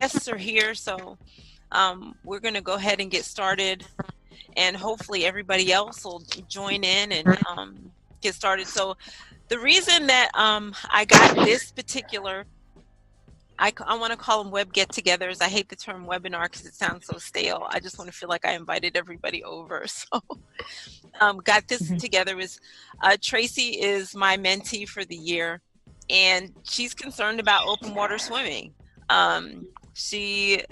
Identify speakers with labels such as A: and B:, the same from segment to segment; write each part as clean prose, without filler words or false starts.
A: guests are here, so we're going to go ahead and get started, and hopefully everybody else will join in and get started. So the reason that I got this particular, I want to call them web get-togethers. I hate the term webinar because it sounds so stale. I just want to feel like I invited everybody over. So got this together is Tracy is my mentee for the year, and she's concerned about open water swimming. She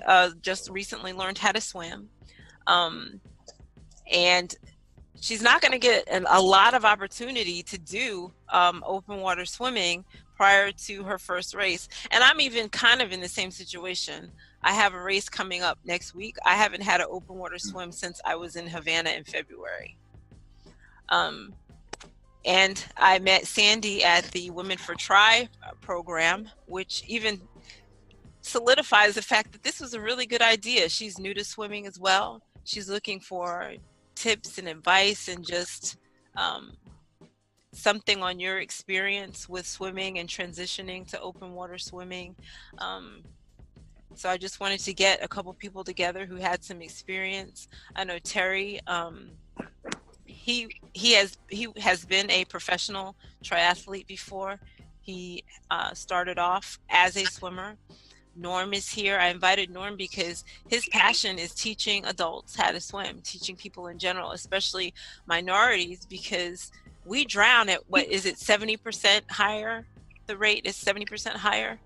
A: just recently learned how to swim, and she's not going to get a lot of opportunity to do open water swimming prior to her first race. And I'm even kind of in the same situation. I have a race coming up next week. I haven't had an open water swim since I was in Havana in February. And I met Sandy at the Women for Tri program, which even solidifies the fact that this was a really good idea. She's new to swimming as well. She's looking for tips and advice and just something on your experience with swimming and transitioning to open water swimming. So I just wanted to get a couple people together who had some experience. I know Terry, he has been a professional triathlete before. He started off as a swimmer. Norm is here. I invited Norm because his passion is teaching adults how to swim, teaching people in general, especially minorities, because we drown at, what is it, 70% higher? The rate is 70% higher?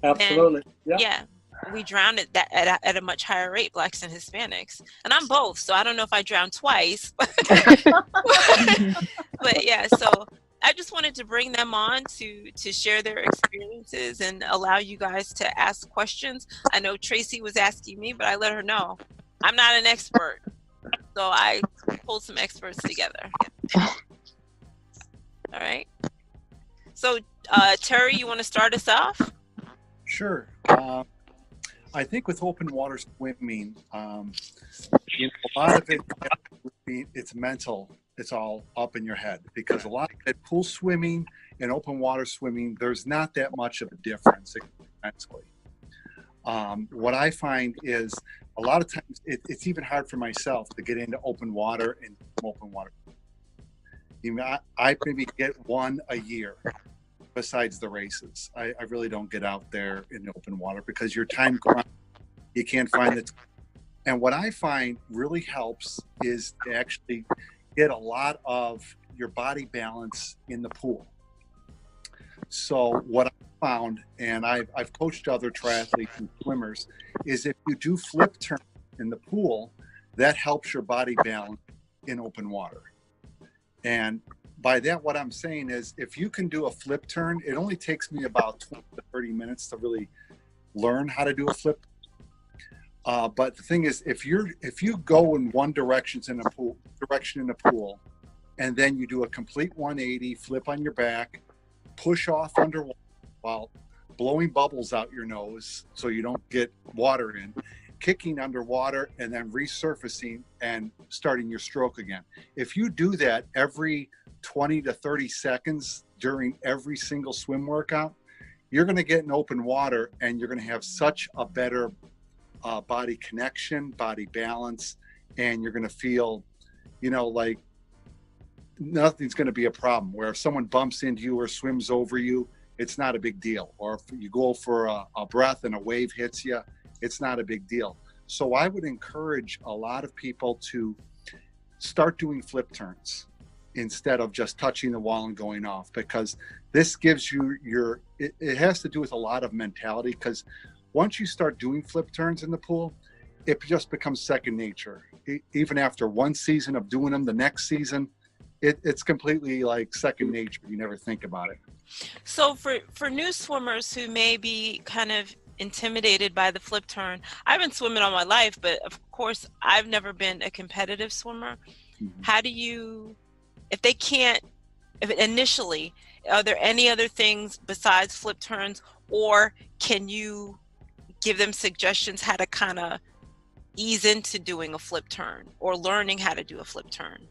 B: Absolutely.
A: Yeah. We drown at a much higher rate, Blacks and Hispanics. And I'm both, so I don't know if I drowned twice. But yeah, so I just wanted to bring them on to share their experiences and allow you guys to ask questions. I know Tracy was asking me, but I let her know I'm not an expert. So I pulled some experts together. All right. So Terry, you want to start us off?
C: Sure. I think with open water swimming, a lot of it's mental. It's all up in your head, because a lot of it, pool swimming and open water swimming, there's not that much of a difference mentally. What I find is a lot of times it's even hard for myself to get into open water and open water. I maybe get one a year besides the races. I really don't get out there in the open water because your time gone, you can't find it. And what I find really helps is to actually get a lot of your body balance in the pool. So what I found, and I've coached other triathletes and swimmers, is if you do flip turns in the pool, that helps your body balance in open water. And by that, what I'm saying is, if you can do a flip turn, it only takes me about 20 to 30 minutes to really learn how to do a flip. But the thing is, if you go in one direction in the pool, and then you do a complete 180, flip on your back, push off underwater while blowing bubbles out your nose so you don't get water in, kicking underwater, and then resurfacing and starting your stroke again. If you do that every 20 to 30 seconds during every single swim workout, you're going to get in open water, and you're going to have such a better body connection, body balance, and you're going to feel, like nothing's going to be a problem. Where if someone bumps into you or swims over you, it's not a big deal. Or if you go for a breath and a wave hits you, it's not a big deal. So I would encourage a lot of people to start doing flip turns instead of just touching the wall and going off, because this gives you it has to do with a lot of mentality, because once you start doing flip turns in the pool, it just becomes second nature. Even after one season of doing them, the next season, it's completely like second nature. You never think about it.
A: So for new swimmers who may be kind of intimidated by the flip turn, I've been swimming all my life, but of course I've never been a competitive swimmer. Mm-hmm. How do you, initially, are there any other things besides flip turns, or can you give them suggestions how to kind of ease into doing a flip turn or learning how to do a flip turn?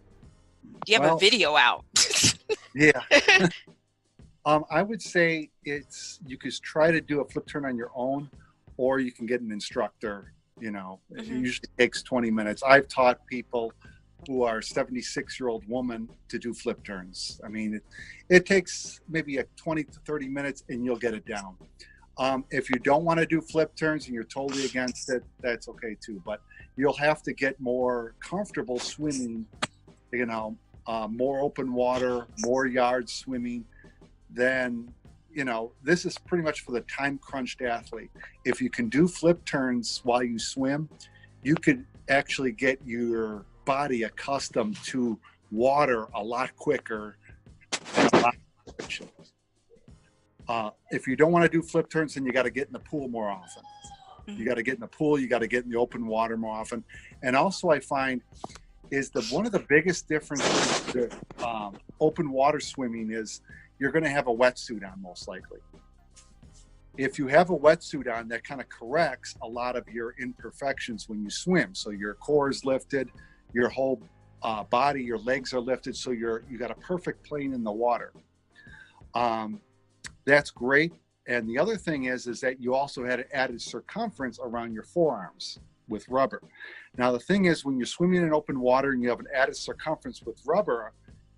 A: Do you have a video out?
C: Yeah. I would say you could try to do a flip turn on your own, or you can get an instructor. You know, it
A: Mm-hmm.
C: usually takes 20 minutes. I've taught people who are 76-year-old woman to do flip turns. I mean, it takes maybe 20 to 30 minutes and you'll get it down. If you don't want to do flip turns and you're totally against it, that's okay too. But you'll have to get more comfortable swimming, you know, more open water, more yards swimming. Then, you know, this is pretty much for the time crunched athlete. If you can do flip turns while you swim, you could actually get your body accustomed to water a lot quicker and a lot more efficient. If you don't want to do flip turns, then you got to get in the pool more often. You got to get in the pool. You got to get in the open water more often. And also, I find is one of the biggest differences to open water swimming is you're going to have a wetsuit on most likely. If you have a wetsuit on, that kind of corrects a lot of your imperfections when you swim. So your core is lifted, your whole body, your legs are lifted, so you got a perfect plane in the water. That's great. And the other thing is that you also had an added circumference around your forearms with rubber. Now, the thing is, when you're swimming in open water and you have an added circumference with rubber,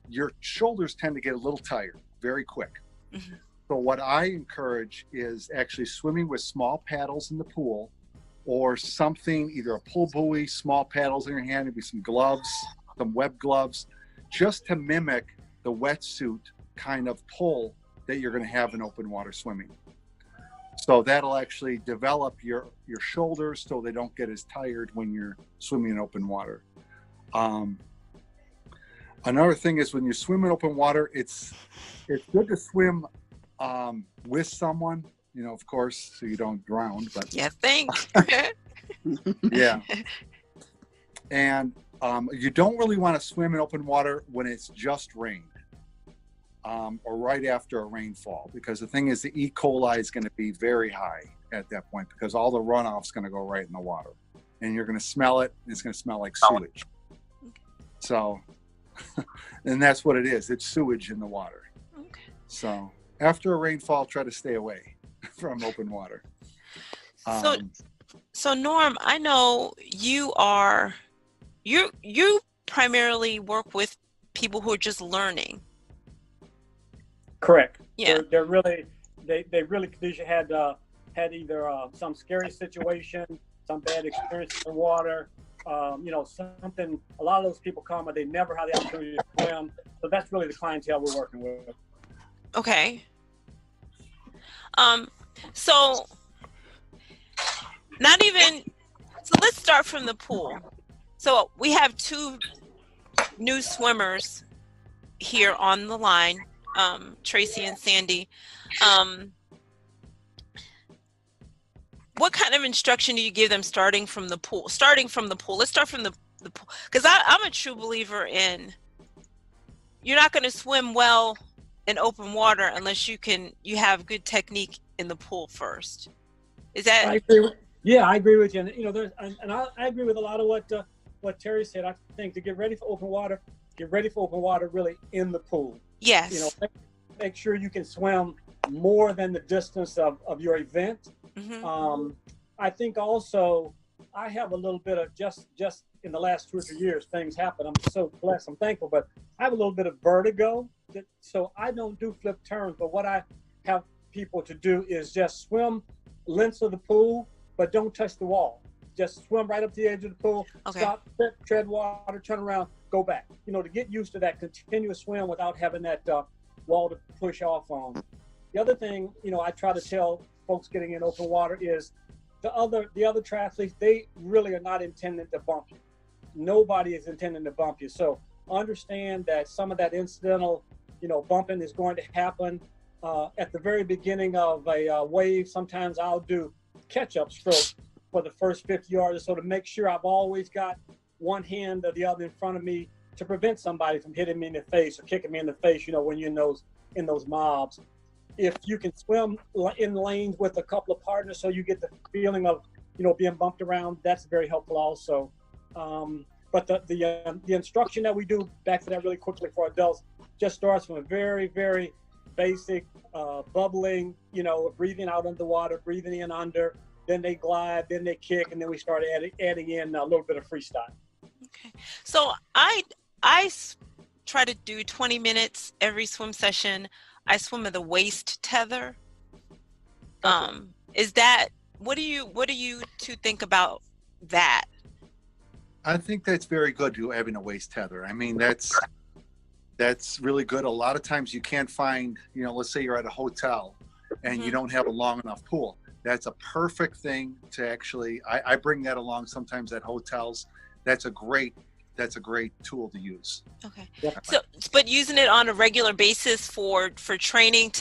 C: your shoulders tend to get a little tired very quick.
A: Mm-hmm.
C: So what I encourage is actually swimming with small paddles in the pool, or something, either a pull buoy, small paddles in your hand, maybe some gloves, some web gloves, just to mimic the wetsuit kind of pull that you're going to have in open water swimming. So that'll actually develop your shoulders so they don't get as tired when you're swimming in open water. Another thing is when you swim in open water, it's good to swim with someone, you know, of course, so you don't drown. But
A: Yeah, think.
C: yeah. And you don't really want to swim in open water when it's just rained. Or right after a rainfall, because the thing is, the E. coli is going to be very high at that point because all the runoff is going to go right in the water, and you're going to smell it. And it's going to smell like sewage. So, and that's what it is. It's sewage in the water.
A: Okay.
C: So after a rainfall, try to stay away from open water.
A: So Norm, I know you primarily work with people who are just learning.
B: Correct.
A: Yeah.
B: They're really, they really had either some scary situation, some bad experience in the water, you know, something. A lot of those people come, but they never had the opportunity to swim. So that's really the clientele we're working with.
A: Okay. So let's start from the pool. So we have two new swimmers here on the line. Tracy and Sandy. What kind of instruction do you give them starting from the pool? Let's start from the pool, because I'm a true believer in you're not going to swim well in open water unless you have good technique in the pool first. Is that?
B: I agree with you. And, you know, I agree with a lot of what Terry said. I think to get ready for open water really in the pool.
A: Yes.
B: You know, make sure you can swim more than the distance of your event. Mm-hmm. I think also I have a little bit of just in the last 2 or 3 years, things happen. I'm so blessed. I'm thankful, but I have a little bit of vertigo. So I don't do flip turns, but what I have people to do is just swim lengths of the pool, but don't touch the wall. Just swim right up to the edge of the pool,
A: okay.
B: Stop, tread water, turn around, go back. You know, to get used to that continuous swim without having that wall to push off on. The other thing, you know, I try to tell folks getting in open water is the other triathletes, they really are not intending to bump you. Nobody is intending to bump you. So understand that some of that incidental, you know, bumping is going to happen at the very beginning of a wave. Sometimes I'll do catch-up stroke for the first 50 yards or so to make sure I've always got one hand or the other in front of me to prevent somebody from hitting me in the face or kicking me in the face, you know, when you're in those mobs. If you can swim in lanes with a couple of partners so you get the feeling of, you know, being bumped around, that's very helpful also. But the instruction that we do, back to that really quickly for adults, just starts from a very, very basic bubbling, you know, breathing out underwater, breathing in under. then they glide, then they kick, and then we start adding in a little bit of freestyle.
A: Okay. So I try to do 20 minutes every swim session. I swim with a waist tether.
B: Okay.
A: Is that, what do you two think about that?
C: I think that's very good, to having a waist tether. I mean, that's really good. A lot of times you can't find, let's say you're at a hotel and you don't have a long enough pool. That's a perfect thing to actually, I bring that along sometimes at hotels. That's a great tool to use.
A: Okay.
B: Yep.
A: So, but using it on a regular basis for training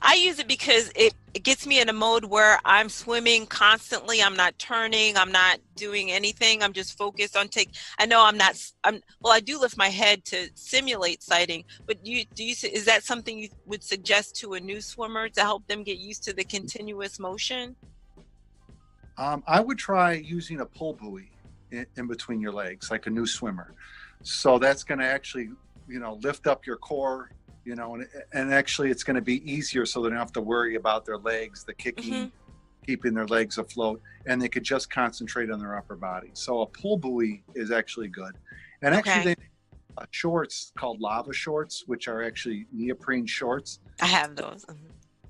A: I use it because it gets me in a mode where I'm swimming constantly. I'm not turning. I'm not doing anything. I'm just focused on I do lift my head to simulate sighting, but is that something you would suggest to a new swimmer to help them get used to the continuous motion?
C: I would try using a pull buoy in between your legs, like a new swimmer. So that's going to actually, lift up your core, and actually it's going to be easier, so they don't have to worry about their legs, the kicking, keeping their legs afloat, and they could just concentrate on their upper body. So a pull buoy is actually good. And actually they have shorts called lava shorts, which are actually neoprene shorts.
A: I have those.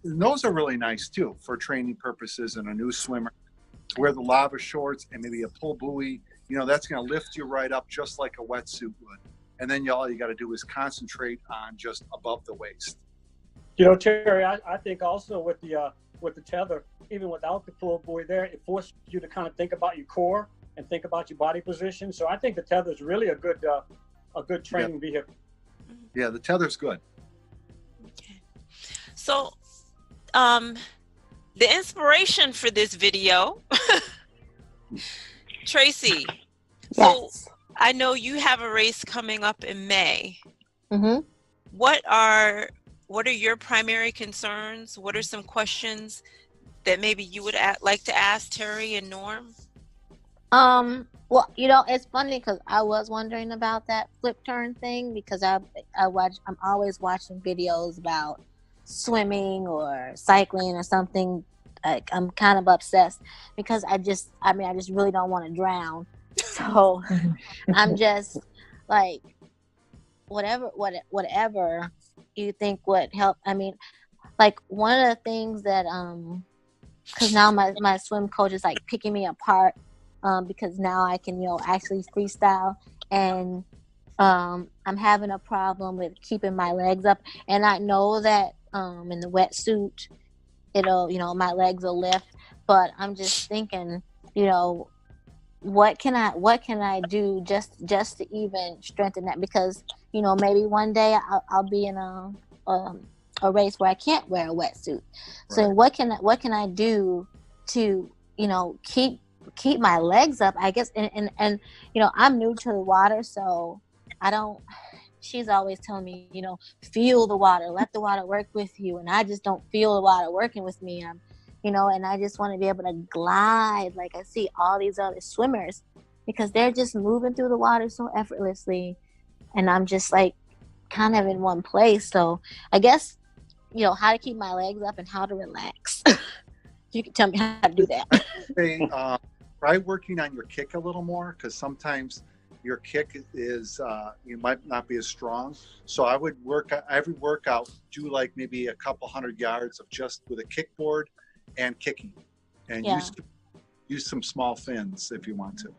C: And those are really nice too for training purposes and a new swimmer. To wear the lava shorts and maybe a pull buoy, that's going to lift you right up just like a wetsuit would. And then all you got to do is concentrate on just above the waist.
B: Terry, I think also with the tether, even without the pull buoy there, it forces you to kind of think about your core and think about your body position. So I think the tether is really a good training vehicle.
C: Yeah, the tether's good.
A: Okay. So, the inspiration for this video, Tracy.
D: Yes.
A: So I know you have a race coming up in May.
D: Mm-hmm.
A: What are your primary concerns? What are some questions that maybe you would like to ask Terry and Norm?
D: Well, it's funny because I was wondering about that flip turn thing, because I'm always watching videos about swimming or cycling or something. Like, I'm kind of obsessed because I just really don't want to drown. So I'm just like, whatever you think would help. I mean, like, one of the things that because now my swim coach is like picking me apart, because now I can actually freestyle, and I'm having a problem with keeping my legs up, and I know that in the wetsuit it'll my legs will lift, but I'm just thinking, what can I do just to even strengthen that, because maybe one day I'll be in a race where I can't wear a wetsuit. So what can I do to keep my legs up, I guess, and I'm new to the water, so I don't. She's always telling me, feel the water, let the water work with you, and I just don't feel the water working with me. And I just want to be able to glide like I see all these other swimmers, because they're just moving through the water so effortlessly, and I'm just like kind of in one place. So I guess how to keep my legs up and how to relax. You can tell me how to do that.
C: Try working on your kick a little more, because sometimes your kick is you might not be as strong. So I would every workout, do like maybe a couple 100 yards of just with a kickboard and kicking, and use some small fins if you want to.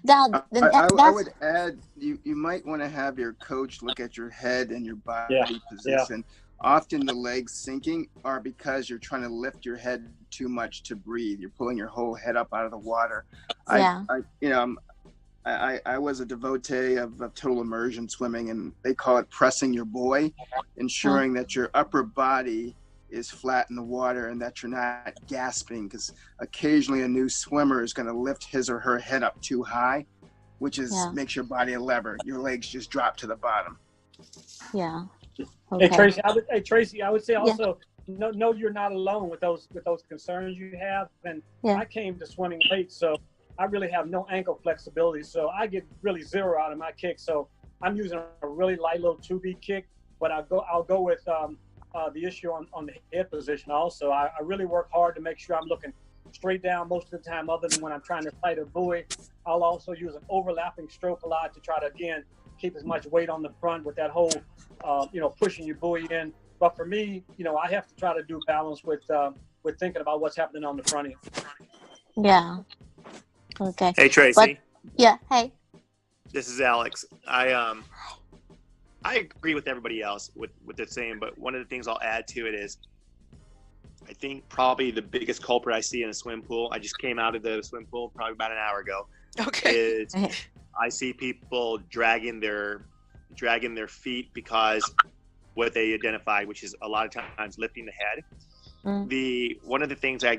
E: I would add, you might want to have your coach look at your head and your body position. Often the legs sinking are because you're trying to lift your head too much to breathe. You're pulling your whole head up out of the water. I was a devotee of total immersion swimming, and they call it pressing your buoy, ensuring that your upper body is flat in the water and that you're not gasping, because occasionally a new swimmer is going to lift his or her head up too high, which makes your body a lever. Your legs just drop to the bottom.
D: Yeah. Okay.
B: Hey Tracy, I would say also, no, you're not alone with those concerns you have. And I came to swimming late, so I really have no ankle flexibility, so I get really zero out of my kick. So I'm using a really light little 2B kick, but I'll go with the issue on the head position also. I really work hard to make sure I'm looking straight down most of the time, other than when I'm trying to fight a buoy. I'll also use an overlapping stroke a lot to try to, again, keep as much weight on the front with that whole, pushing your buoy in. But for me, I have to try to do balance with thinking about what's happening on the front end.
D: Yeah. Okay.
F: Hey Tracy.
D: But, yeah. Hey.
F: This is Alex. I agree with everybody else with they're saying, but one of the things I'll add to it is, I think probably the biggest culprit I see in a swim pool, I just came out of the swim pool probably about an hour ago, is I see people dragging their feet what they identified, which is a lot of times lifting the head. One of the things I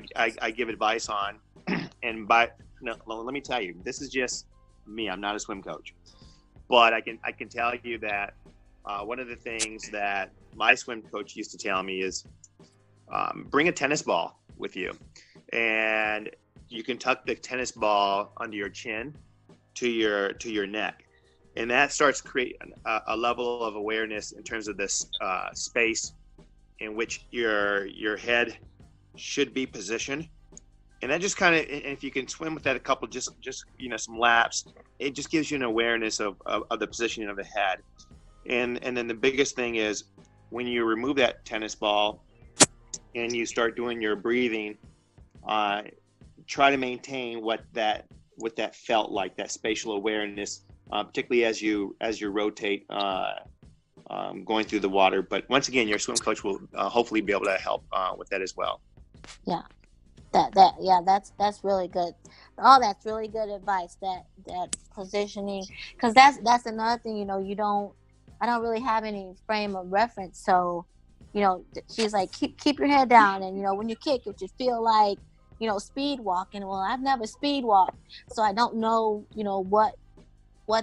F: give advice on, and let me tell you, this is just me. I'm not a swim coach, but I can tell you that one of the things that my swim coach used to tell me is, bring a tennis ball with you, and you can tuck the tennis ball under your chin to your neck, and that starts to create a level of awareness in terms of this space in which your head should be positioned. And that just kind of, and if you can swim with that a couple, just some laps, it just gives you an awareness of the positioning of the head. And then the biggest thing is, when you remove that tennis ball and you start doing your breathing, try to maintain what that felt like, that spatial awareness, particularly as you rotate going through the water. But once again, your swim coach will hopefully be able to help with that as well.
D: Yeah. That's really good. Oh, that's really good advice. That positioning, because that's another thing. I don't really have any frame of reference. So, she's like, keep your head down, and when you kick, it should feel like speed walking. Well, I've never speed walked, so I don't know what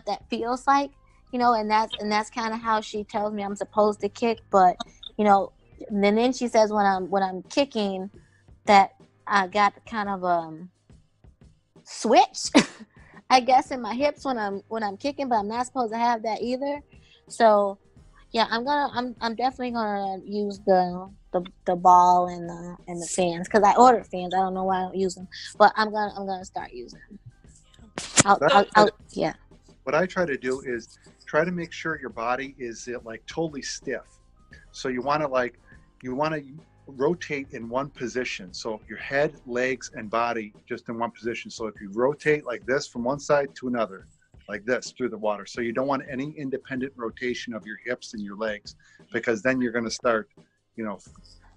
D: that feels like. And that's kind of how she tells me I'm supposed to kick. But and then she says when I'm kicking, that I got kind of switch, I guess, in my hips when I'm kicking, but I'm not supposed to have that either. So yeah, I'm definitely gonna use the ball and the fans, because I ordered fans. I don't know why I don't use them, but I'm gonna start using them. Yeah.
C: What I try to do is try to make sure your body is like totally stiff. So you want to rotate in one position. So your head, legs, and body just in one position. So if you rotate like this from one side to another, like this through the water. So you don't want any independent rotation of your hips and your legs, because then you're going to start,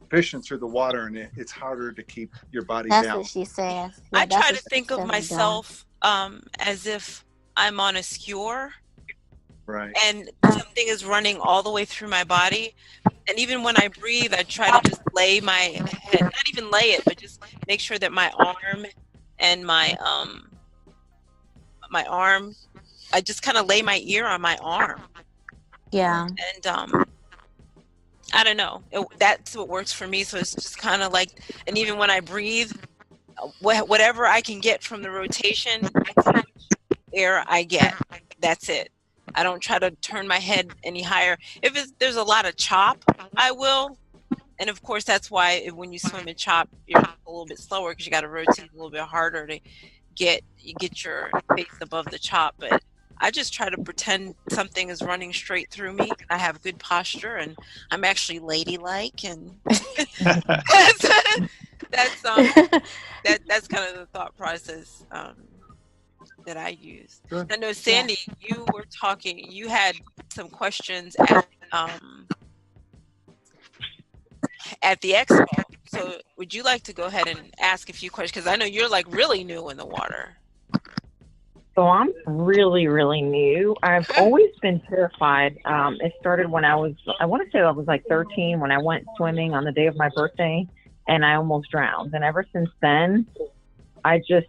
C: fishing through the water, and it's harder to keep your body down.
D: That's what she says.
A: I try to think of myself as if I'm on a skewer.
C: Right.
A: And something is running all the way through my body. And even when I breathe, I try to just lay my head, not even lay it, but just make sure that my arm and my arm, I just kind of lay my ear on my arm.
D: Yeah.
A: And I don't know, that's what works for me. So it's just kind of like, and even when I breathe, whatever I can get from the rotation, air I get, that's it. I don't try to turn my head any higher. If there's a lot of chop, I will. And of course, that's why when you swim in chop, you're a little bit slower, because you got to rotate a little bit harder to get your face above the chop. But I just try to pretend something is running straight through me. I have good posture, and I'm actually ladylike, and that's kind of the thought process that I use.
C: Sure.
A: I know, Sandy, you were talking. You had some questions at the expo. So, would you like to go ahead and ask a few questions? Because I know you're like really new in the water.
G: So I'm really, really new. I've always been terrified. It started when I want to say I was like 13, when I went swimming on the day of my birthday, and I almost drowned. And ever since then, I just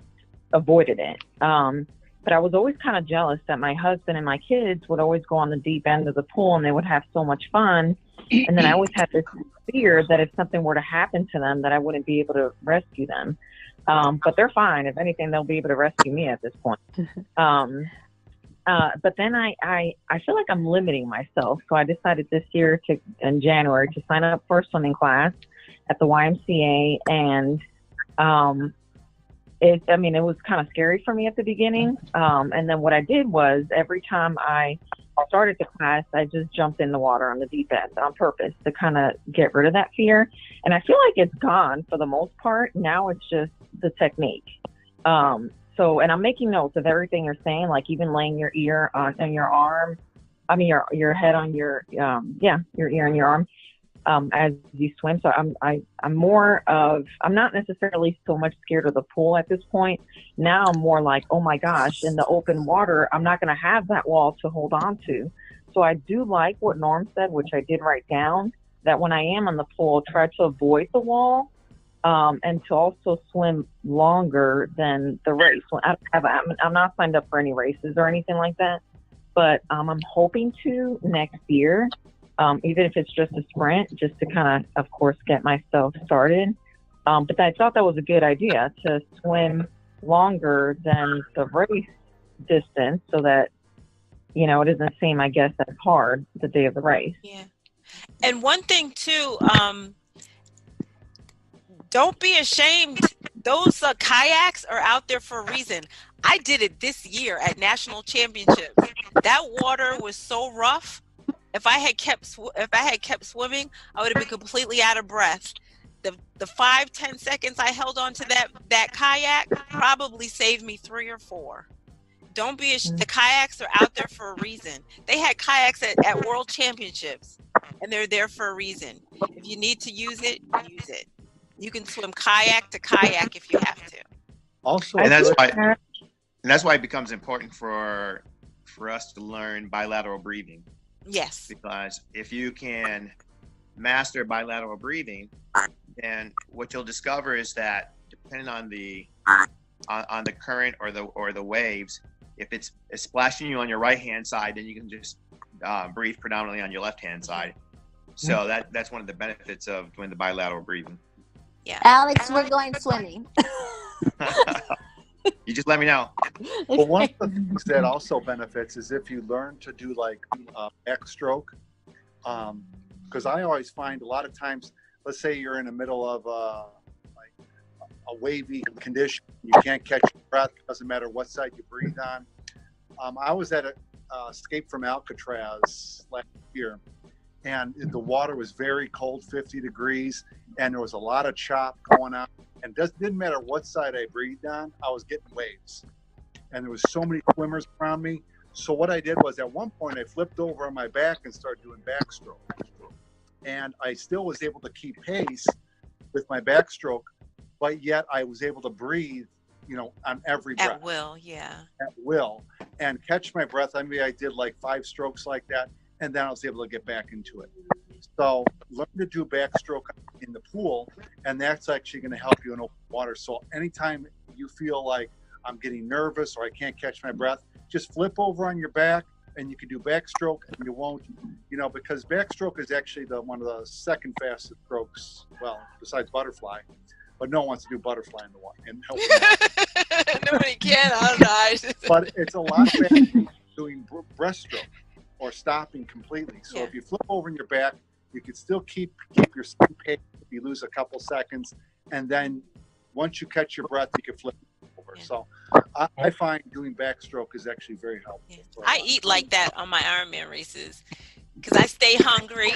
G: avoided it. But I was always kind of jealous that my husband and my kids would always go on the deep end of the pool, and they would have so much fun. And then I always had this fear that if something were to happen to them, that I wouldn't be able to rescue them. But they're fine. If anything, they'll be able to rescue me at this point. But then I feel like I'm limiting myself. So I decided this year in January to sign up for a swimming class at the YMCA. And I mean, it was kind of scary for me at the beginning. And then what I did was every time I started the class, I just jumped in the water on the deep end on purpose to kind of get rid of that fear. And I feel like it's gone for the most part. Now it's just the technique. And I'm making notes of everything you're saying, like even laying your ear on your arm. I mean, your head on your ear and your arm. As you swim. So I'm more of, I'm not necessarily so much scared of the pool at this point. Now I'm more like, oh my gosh, in the open water, I'm not going to have that wall to hold on to. So I do like what Norm said, which I did write down, that when I am on the pool, try to avoid the wall, and to also swim longer than the race. I'm not signed up for any races or anything like that, but I'm hoping to next year. Even if it's just a sprint, just to kind of course, get myself started. But I thought that was a good idea to swim longer than the race distance so that, it doesn't seem, I guess, as hard the day of the race.
A: Yeah. And one thing too, don't be ashamed. Those kayaks are out there for a reason. I did it this year at national championships. That water was so rough. If I had kept swimming, I would have been completely out of breath. The 5-10 seconds I held on to that kayak probably saved me 3 or 4. Don't be the kayaks are out there for a reason. They had kayaks at world championships, and they're there for a reason. If you need to use it, use it. You can swim kayak to kayak if you have to.
C: Also,
F: and that's why it becomes important for us to learn bilateral breathing.
A: Yes.
F: Because if you can master bilateral breathing, then what you'll discover is that depending on the current or the waves, if it's splashing you on your right hand side, then you can just breathe predominantly on your left hand side. So that's one of the benefits of doing the bilateral breathing.
A: Yeah.
D: Alex, we're going swimming.
F: You just let me know.
C: Well, one of the things that also benefits is if you learn to do like backstroke, because I always find a lot of times, let's say you're in the middle of like a wavy condition, you can't catch your breath, doesn't matter what side you breathe on. I was at Escape from Alcatraz last year, and the water was very cold, 50 degrees, and there was a lot of chop going on. And didn't matter what side I breathed on, I was getting waves. And there was so many swimmers around me. So what I did was at one point I flipped over on my back and started doing backstroke. And I still was able to keep pace with my backstroke, but yet I was able to breathe, on every breath.
A: At will, yeah.
C: At will. And catch my breath. I mean, I did like 5 strokes like that, and then I was able to get back into it. So learn to do backstroke in the pool, and that's actually going to help you in open water. So anytime you feel like I'm getting nervous or I can't catch my breath, just flip over on your back, and you can do backstroke, and you won't, because backstroke is actually one of the second fastest strokes, well, besides butterfly. But no one wants to do butterfly in the water.
A: Nobody can. I don't know.
C: But it's a lot faster than doing breaststroke or stopping completely. So if you flip over on your back, you can still keep your same pace if you lose a couple seconds, and then once you catch your breath, you can flip over. Yeah. So I find doing backstroke is actually very helpful.
A: Yeah. I eat like that on my Ironman races because I stay hungry.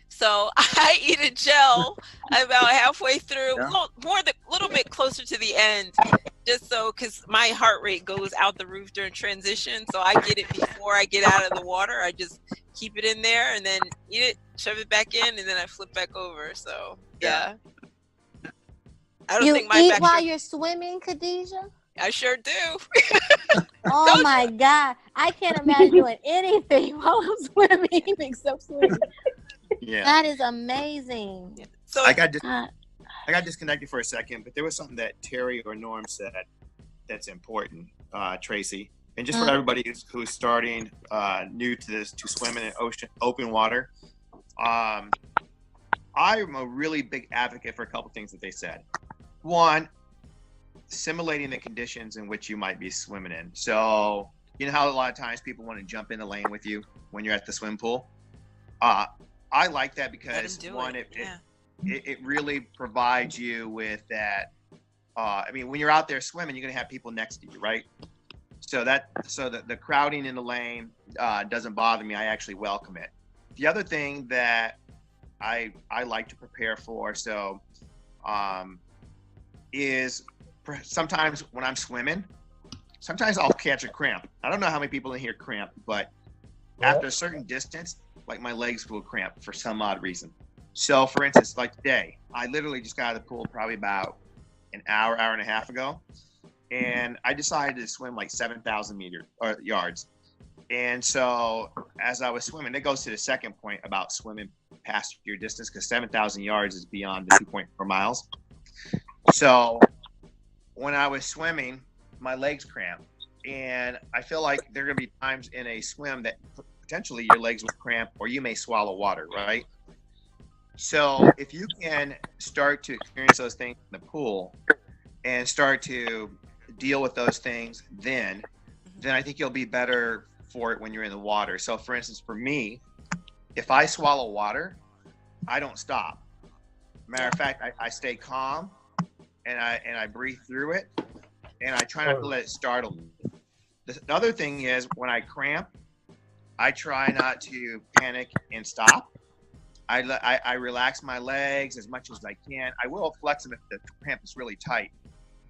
A: So I eat a gel about halfway through, a little bit closer to the end, just so, because my heart rate goes out the roof during transition. So I get it before I get out of the water. I just keep it in there and then eat it, shove it back in, and then I flip back over. So yeah. I don't think my
D: eat while you're swimming, Khadijah?
A: I sure do.
D: Oh my God. I can't imagine doing anything while I'm swimming except swimming.
F: Yeah.
D: That is amazing.
A: Yeah. So
F: I got disconnected for a second, but there was something that Terry or Norm said that's important, Tracy. And just for everybody who's starting new to this, to swimming in open water, I'm a really big advocate for a couple things that they said. One, simulating the conditions in which you might be swimming in. So you know how a lot of times people want to jump in the lane with you when you're at the swim pool? I like that because one, it really provides you with that I mean, when you're out there swimming, you're gonna have people next to you, right? So the crowding in the lane doesn't bother me. I actually welcome it. The other thing that I like to prepare for, is sometimes when I'm swimming, sometimes I'll catch a cramp. I don't know how many people in here cramp, but after a certain distance, like my legs will cramp for some odd reason. So for instance, like today, I literally just got out of the pool probably about an hour and a half ago, and I decided to swim like 7,000 meters or yards. And so as I was swimming, it goes to the second point about swimming past your distance, because 7,000 yards is beyond the 2.4 miles. So when I was swimming, my legs cramped, and I feel like there are going to be times in a swim that potentially your legs will cramp or you may swallow water, right? So if you can start to experience those things in the pool and start to deal with those things, then I think you'll be better for it when you're in the water. So for instance, for me, if I swallow water, I don't stop. Matter of fact, I stay calm, and I breathe through it, and I try not to let it startle me. The other thing is, when I cramp, I try not to panic and stop. I relax my legs as much as I can. I will flex them if the cramp is really tight,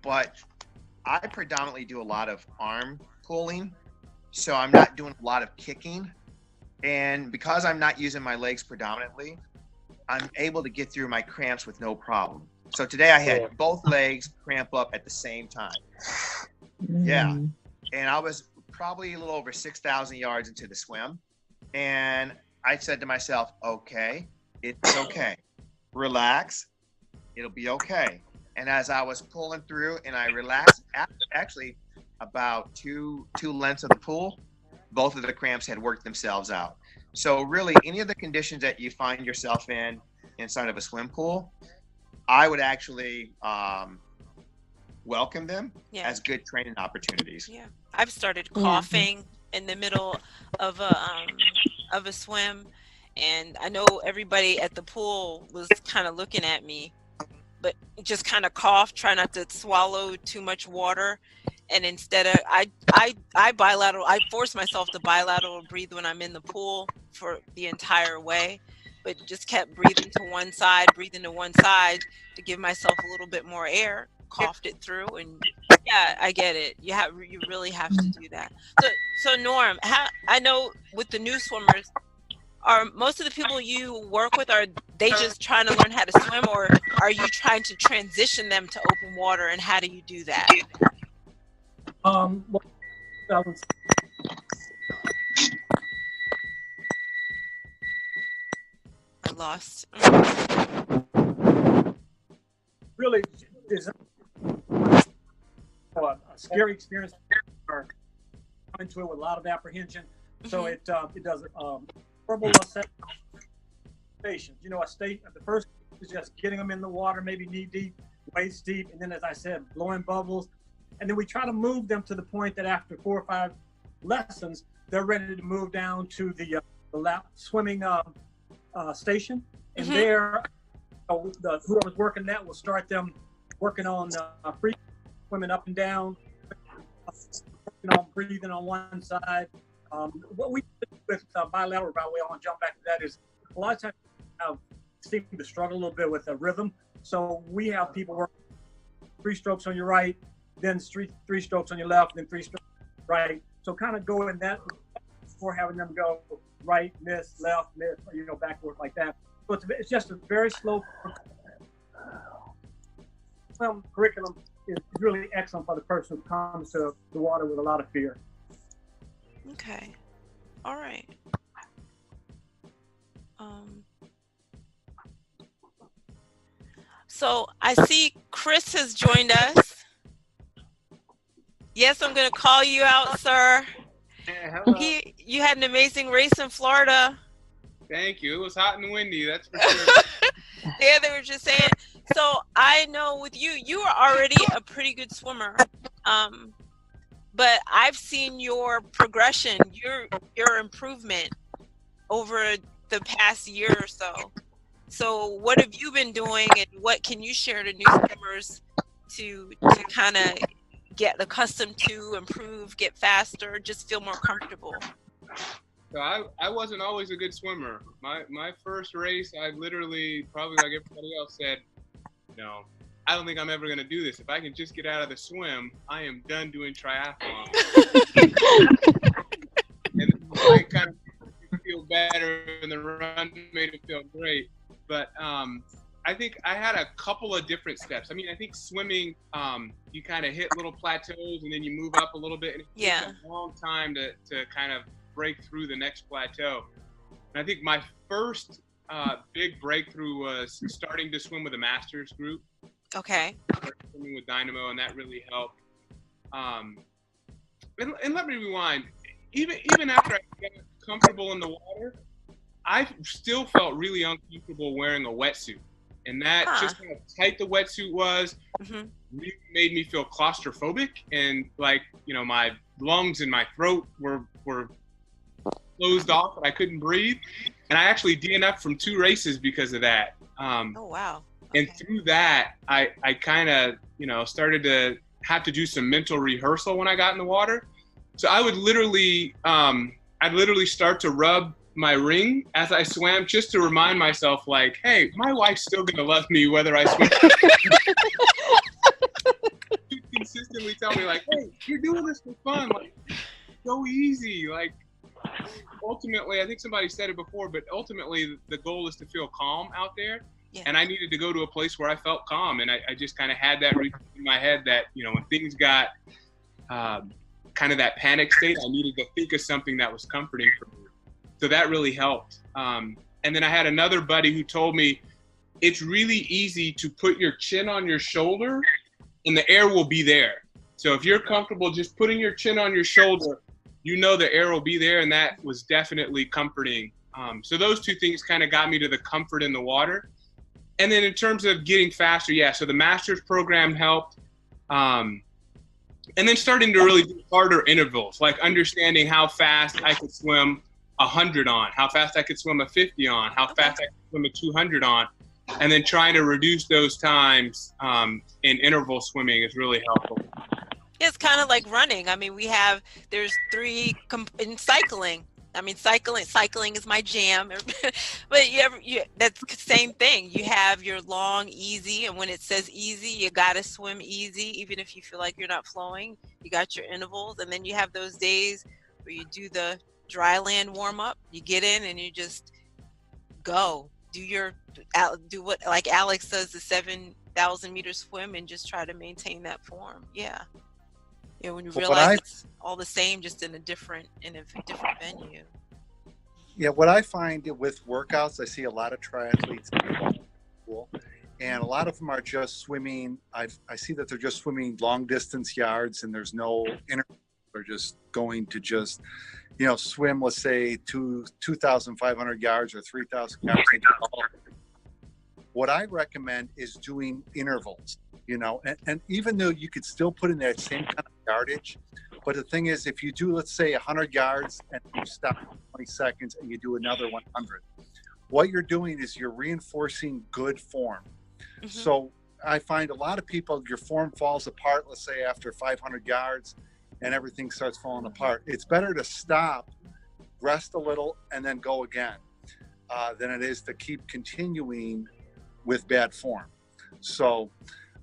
F: but I predominantly do a lot of arm pulling, so I'm not doing a lot of kicking. And because I'm not using my legs predominantly, I'm able to get through my cramps with no problem. So today I had both legs cramp up at the same time. Yeah. And I was probably a little over 6,000 yards into the swim. And I said to myself, okay, it's okay. Relax. It'll be okay. And as I was pulling through and I relaxed, actually about two lengths of the pool, both of the cramps had worked themselves out. So really, any of the conditions that you find yourself in inside of a swim pool, I would actually welcome them as good training opportunities.
A: Yeah, I've started coughing in the middle of a swim, and I know everybody at the pool was kind of looking at me, but just kind of cough, try not to swallow too much water. And instead of I force myself to bilateral breathe when I'm in the pool for the entire way, but just kept breathing to one side to give myself a little bit more air, coughed it through. And yeah, I get it. You really have to do that. So Norm, I know with the new swimmers, are most of the people you work with, are they just trying to learn how to swim, or are you trying to transition them to open water, and how do you do that?
B: Well,
A: I lost.
B: Really, is a scary experience. Or come into it with a lot of apprehension. So it does verbal stations. You know, the first is just getting them in the water, maybe knee deep, waist deep, and then, as I said, blowing bubbles. And then we try to move them to the point that after 4 or 5 lessons, they're ready to move down to the lap swimming station. And there, whoever's working that will start them working on free swimming up and down, breathing on one side. What we do with bilateral, by the way, I want to jump back to that, is a lot of times seem to struggle a little bit with the rhythm. So we have people work 3 strokes on your right, then 3 strokes on your left, then 3 strokes right. So kind of go in that before having them go right, miss, left, miss, backward like that. So it's just a very slow curriculum. Is really excellent for the person who comes to the water with a lot of fear.
A: Okay. All right. So I see Chris has joined us. Yes, I'm going to call you out, sir.
H: Yeah, hello.
A: You had an amazing race in Florida.
H: Thank you. It was hot and windy, that's for sure.
A: Yeah, they were just saying. So I know with you are already a pretty good swimmer. But I've seen your progression, your improvement over the past year or so. So what have you been doing, and what can you share to new swimmers to kind of get accustomed to, improve, get faster, just feel more comfortable?
H: So I wasn't always a good swimmer. My first race, I literally, probably like everybody else, said, no, I don't think I'm ever going to do this. If I can just get out of the swim, I am done doing triathlon. And I kind of feel better, and the run made it feel great. But I think I had a couple of different steps. I mean, I think swimming, you kind of hit little plateaus, and then you move up a little bit, and it takes a long time to kind of break through the next plateau. And I think my first big breakthrough was starting to swim with a master's group.
A: Okay.
H: Swimming with Dynamo, and that really helped. And let me rewind. Even after I got comfortable in the water, I still felt really uncomfortable wearing a wetsuit. And that just how tight the wetsuit was really made me feel claustrophobic, and like, you know, my lungs and my throat were closed off and I couldn't breathe. And I actually DNF'd from 2 races because of that.
A: Oh, wow. Okay.
H: And through that, I kind of, you know, started to have to do some mental rehearsal when I got in the water. So I would literally, I'd literally start to rub my ring as I swam, just to remind myself, like, hey, my wife's still gonna love me whether I swim. She'd consistently tell me, like, hey, you're doing this for fun, like, go easy. Like, ultimately, I think somebody said it before, but ultimately the goal is to feel calm out there. Yeah. And I needed to go to a place where I felt calm, and I just kind of had that in my head that, you know, when things got kind of that panic state, I needed to think of something that was comforting for me. So that really helped. And then I had another buddy who told me it's really easy to put your chin on your shoulder and the air will be there. So if you're comfortable just putting your chin on your shoulder, you know the air will be there, and that was definitely comforting. So those 2 things kind of got me to the comfort in the water. And then in terms of getting faster, so the master's program helped. And then starting to really do harder intervals, like understanding how fast I could swim 100 on, how fast I could swim a 50 on, how fast I could swim a 200 on, and then trying to reduce those times in interval swimming is really helpful.
A: It's kind of like running. I mean, there's 3 in cycling. I mean, cycling is my jam. But that's the same thing. You have your long, easy, and when it says easy, you got to swim easy, even if you feel like you're not flowing. You got your intervals, and then you have those days where you do the dry land warm up. You get in and you just go. Do what, like Alex does, the 7,000 meter swim, and just try to maintain that form. Yeah. Yeah, when you realize it's all the same, just in a different venue.
C: Yeah, what I find with workouts, I see a lot of triathletes in the pool, and a lot of them are just swimming. I see that they're just swimming long distance yards, and there's no interval. They're just going to just, you know, swim, let's say 2,500 yards or 3,000 yards. What I recommend is doing intervals. You know, and even though you could still put in that same kind of yardage, but the thing is, if you do, let's say 100 yards and you stop 20 seconds and you do another 100, what you're doing is you're reinforcing good form. So I find a lot of people, your form falls apart, let's say after 500 yards, and everything starts falling apart. It's better to stop, rest a little, and then go again than it is to keep continuing with bad form. So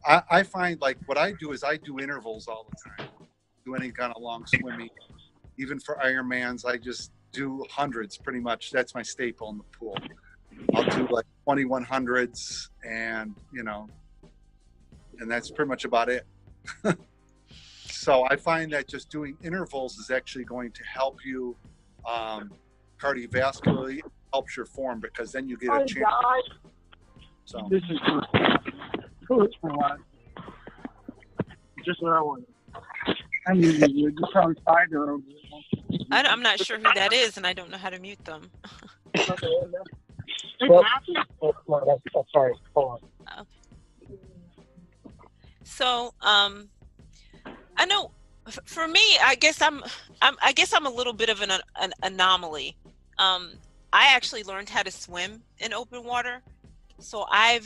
C: I find, like, what I do is I do intervals all the time. Do any kind of long swimming. Even for Ironmans, I just do hundreds pretty much. That's my staple in the pool. I'll do like 2100s, and, you know, and that's pretty much about it. So I find that just doing intervals is actually going to help you cardiovascularly, helps your form, because then you get a chance. So
I: this is cool. Just what I wanted. I mean, you're just on side or
A: I'm not sure who that is, and I don't know how to mute them.
I: well, sorry. Hold on.
A: Okay. So, I know for me, I guess I'm a little bit of an anomaly. I actually learned how to swim in open water, so I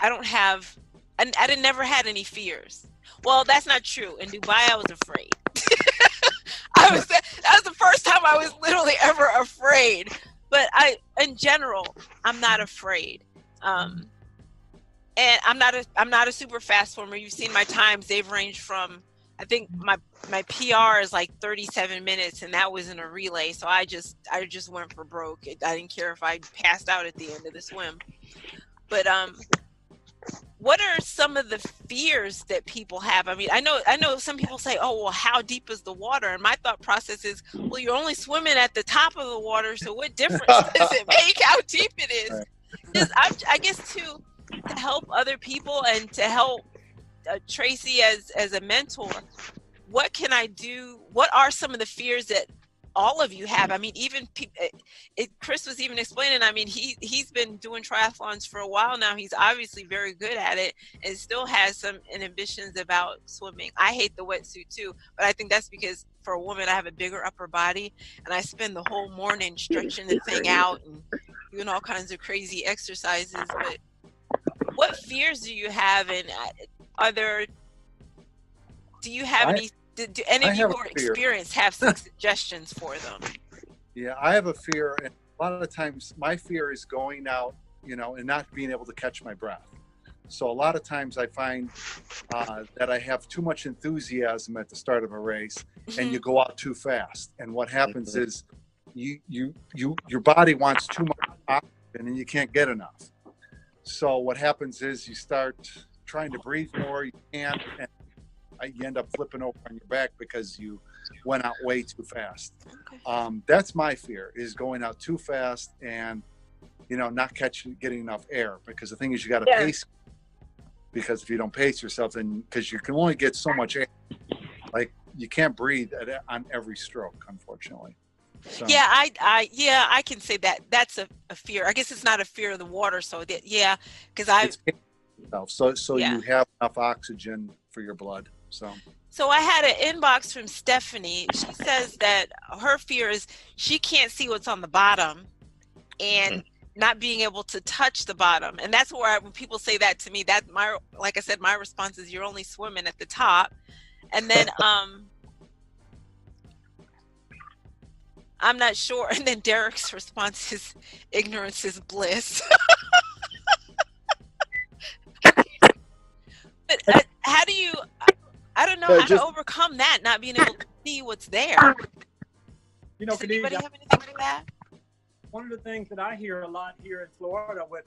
A: don't have I didn't never had any fears. Well, that's not true. In Dubai, I was afraid. That was the first time I was literally ever afraid. But in general, I'm not afraid. And I'm not a super fast swimmer. You've seen my times; they've ranged from, I think my PR is like 37 minutes, and that was in a relay. So I just went for broke. I didn't care if I passed out at the end of the swim. But what are some of the fears that people have? I mean, I know some people say, "Oh, well, how deep is the water?" And my thought process is, "Well, you're only swimming at the top of the water, so what difference does it make how deep it is?" Just, I guess to help other people and to help Tracy as a mentor, what can I do? What are some of the fears that all of you have? I mean, even Chris was even explaining. I mean, he's been doing triathlons for a while now. He's obviously very good at it, and still has some inhibitions about swimming. I hate the wetsuit too, but I think that's because for a woman, I have a bigger upper body, and I spend the whole morning stretching the thing out and doing all kinds of crazy exercises. But what fears do you have, and do you have any? Do any of you who are experienced have some suggestions for them?
C: Yeah, I have a fear, and a lot of the times my fear is going out, and not being able to catch my breath. So a lot of times I find that I have too much enthusiasm at the start of a race, and you go out too fast. And what happens is your body wants too much oxygen, and you can't get enough. So what happens is you start trying to breathe more, you can't, and you end up flipping over on your back because you went out way too fast. Okay. That's my fear, is going out too fast and, not getting enough air. Because the thing is, you got to pace. Because if you don't pace yourself, then because you can only get so much air, like you can't breathe on every stroke, unfortunately. So.
A: Yeah, I can say that that's a fear. I guess it's not a fear of the water, so that because
C: you have enough oxygen for your blood.
A: So I had an inbox from Stephanie. She says that her fear is she can't see what's on the bottom and not being able to touch the bottom. And that's where when people say that to me, like I said, my response is you're only swimming at the top. And then I'm not sure. And then Derek's response is ignorance is bliss. But how do you? I don't know how to overcome that, not being able to see what's there. Does anybody have anything for that?
B: One of the things that I hear a lot here in Florida with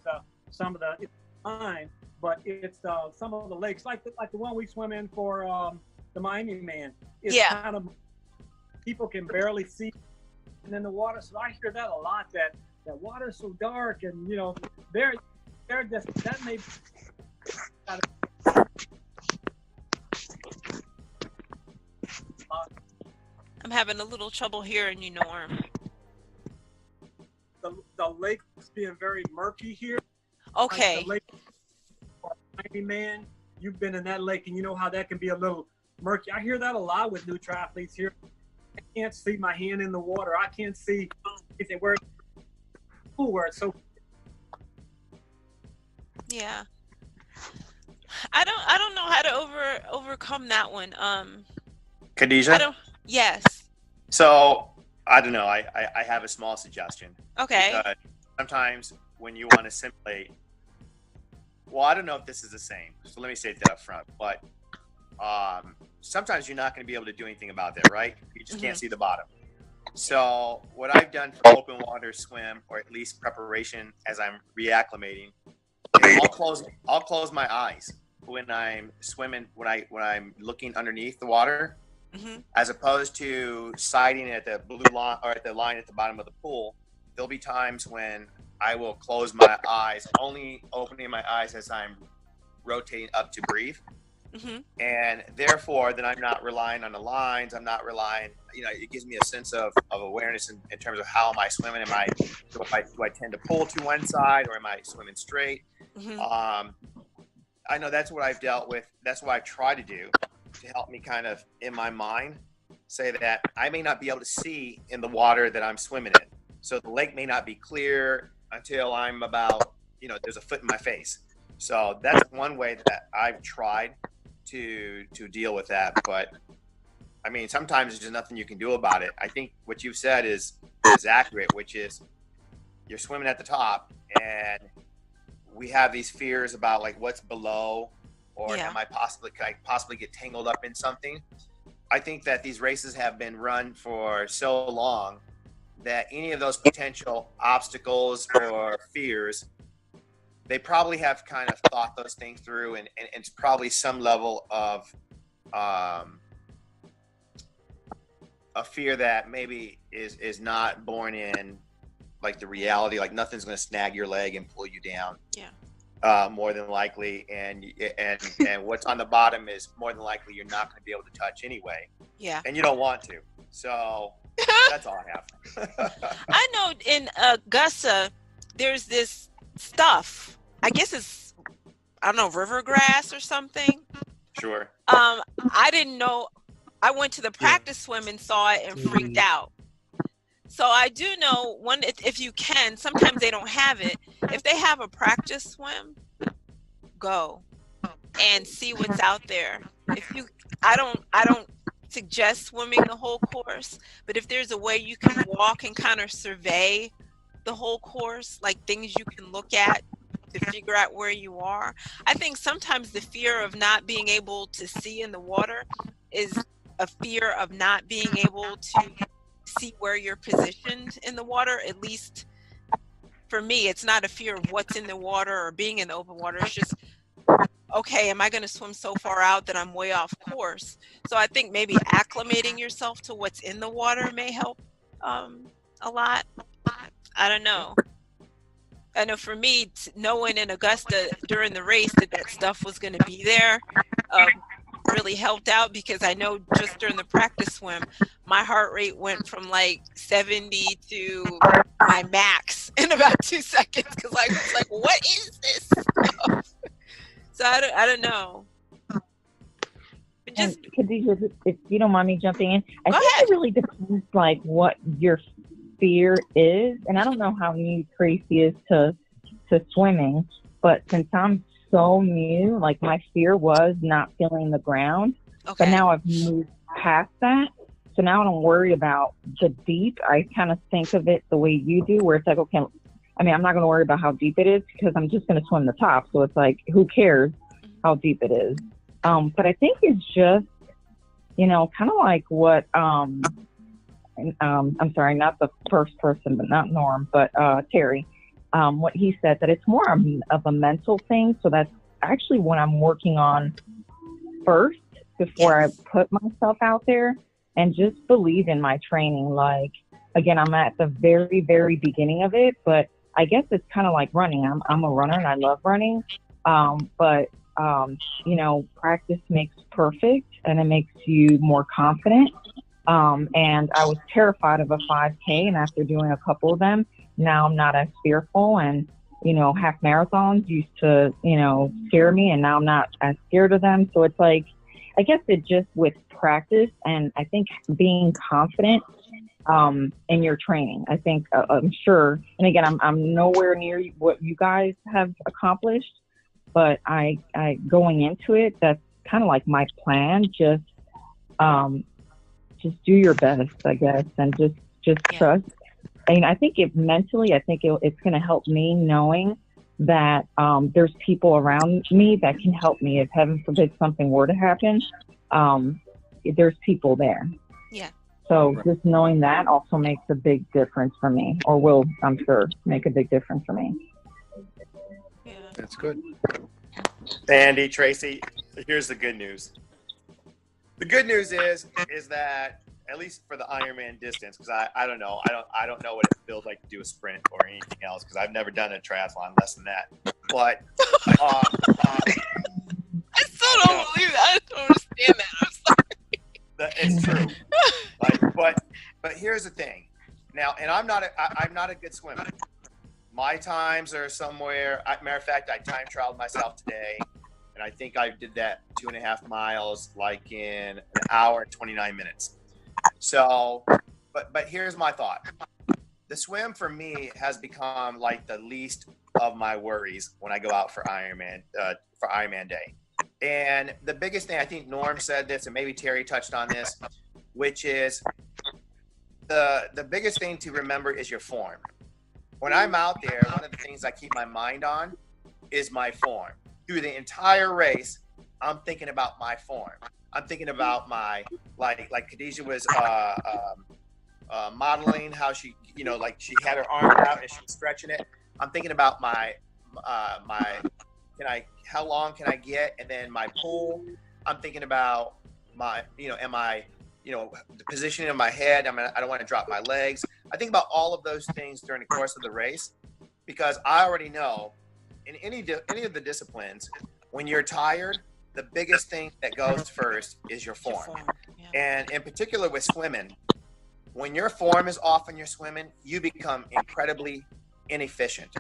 B: some of it's mine, but it's some of the lakes, like the one we swim in for the Miami Man. It's kind of, people can barely see in the water. So I hear that a lot, that water's so dark, and they're just, that may be
A: I'm having a little trouble hearing you, Norm.
B: The lake's being very murky here.
A: Okay.
B: Like the lake, Miami Man, you've been in that lake, and you know how that can be a little murky. I hear that a lot with new triathletes here. I can't see my hand in the water. I can't see where it's so.
A: Yeah. I don't know how to overcome that one.
F: Khadijah?
A: Yes.
F: So I don't know. I have a small suggestion.
A: Okay.
F: Because sometimes when you want to simulate, well, I don't know if this is the same. So let me say that up front. But sometimes you're not going to be able to do anything about that, right? You just can't see the bottom. So what I've done for open water swim, or at least preparation as I'm reacclimating, is I'll close my eyes when I'm swimming, when I'm looking underneath the water, as opposed to sighting at the blue line or at the line at the bottom of the pool. There'll be times when I will close my eyes, only opening my eyes as I'm rotating up to breathe. And therefore, then I'm not relying on the lines. I'm not relying, it gives me a sense of awareness in terms of how am I swimming? Do I tend to pull to one side, or am I swimming straight? I know that's what I've dealt with. That's what I try to do to help me kind of, in my mind, say that I may not be able to see in the water that I'm swimming in. So the lake may not be clear until I'm about, there's a foot in my face. So that's one way that I've tried to deal with that. But I mean, sometimes there's just nothing you can do about it. I think what you've said is accurate, which is you're swimming at the top, and we have these fears about like what's below, or
A: Yeah.
F: can I possibly get tangled up in something? I think that these races have been run for so long that any of those potential obstacles or fears, they probably have kind of thought those things through, and it's probably some level of a fear that maybe is not born in like the reality, like nothing's going to snag your leg and pull you down.
A: Yeah.
F: More than likely, and what's on the bottom is more than likely you're not going to be able to touch anyway.
A: Yeah.
F: And you don't want to. So that's all I have.
A: I know in Augusta, there's this stuff. I guess it's, I don't know, river grass or something.
F: Sure.
A: I didn't know. I went to the practice swim and saw it and freaked out. So I do know one, if you can, sometimes they don't have it. If they have a practice swim, go and see what's out there. If you, I don't suggest swimming the whole course, but if there's a way you can walk and kind of survey the whole course, like things you can look at to figure out where you are. I think sometimes the fear of not being able to see in the water is a fear of not being able to see where you're positioned in the water. At least for me, it's not a fear of what's in the water or being in the open water. It's just, okay, am I going to swim so far out that I'm way off course? So I think maybe acclimating yourself to what's in the water may help a lot. I don't know. I know for me, knowing in Augusta during the race that stuff was going to be there really helped out, because I know just during the practice swim, my heart rate went from like 70 to my max in about 2 seconds, because I was like, what is this stuff? So I don't know.
G: Just, and Khadija, if you don't mind me jumping in, I think
A: ahead.
G: It really depends like what your fear is, and I don't know how new Tracy is to swimming, but since I'm so new, like my fear was not feeling the ground, but now I've moved past that, so now I don't worry about the deep. I kind of think of it the way you do, where it's like, okay, I mean, I'm not going to worry about how deep it is because I'm just going to swim the top, so it's like, who cares how deep it is? But I think it's just, you know, kind of like what I'm sorry, not the first person, but not Norm, but Terry, what he said, that it's more of a mental thing. So that's actually what I'm working on first before I put myself out there, and just believe in my training. Like, again, I'm at the very, very beginning of it, but I guess it's kind of like running. I'm a runner and I love running. But you know, practice makes perfect, and it makes you more confident. And I was terrified of a 5K, and after doing a couple of them, now I'm not as fearful. And, you know, half marathons used to, you know, scare me, and now I'm not as scared of them. So it's like, I guess it just with practice, and I think being confident in your training. I think I'm sure, and again, I'm nowhere near what you guys have accomplished, but I going into it, that's kind of like my plan. Just do your best, I guess, and just trust. I mean, I think it's going to help me knowing that there's people around me that can help me if heaven forbid something were to happen. There's people there.
A: Yeah.
G: So just knowing that also makes a big difference for me, or will, I'm sure, make a big difference for me.
A: Yeah.
C: That's good.
F: Andy, Tracy, here's the good news. The good news is that, at least for the Ironman distance, because I don't know what it feels like to do a sprint or anything else, because I've never done a triathlon less than that. But
A: I still don't believe that. I don't understand that. I'm sorry.
F: It's true. But here's the thing. Now, and I'm not a good swimmer. My times are somewhere. Matter of fact, I time trialed myself today, and I think I did that 2.5 miles like in an hour and 29 minutes. So, but here's my thought. the swim for me has become like the least of my worries when I go out for Ironman Day. And the biggest thing, I think Norm said this, and maybe Terry touched on this, which is the biggest thing to remember is your form. When I'm out there, one of the things I keep my mind on is my form. Through the entire race, I'm thinking about my form. I'm thinking about my, like Khadijah was modeling how she, you know, like she had her arm out and she was stretching it. I'm thinking about my how long can I get? And then my pull, I'm thinking about my, you know, the positioning of my head. I don't want to drop my legs. I think about all of those things during the course of the race, because I already know in any of the disciplines, when you're tired, the biggest thing that goes first is your form. Yeah. And in particular with swimming, when your form is off and you're swimming, you become incredibly inefficient.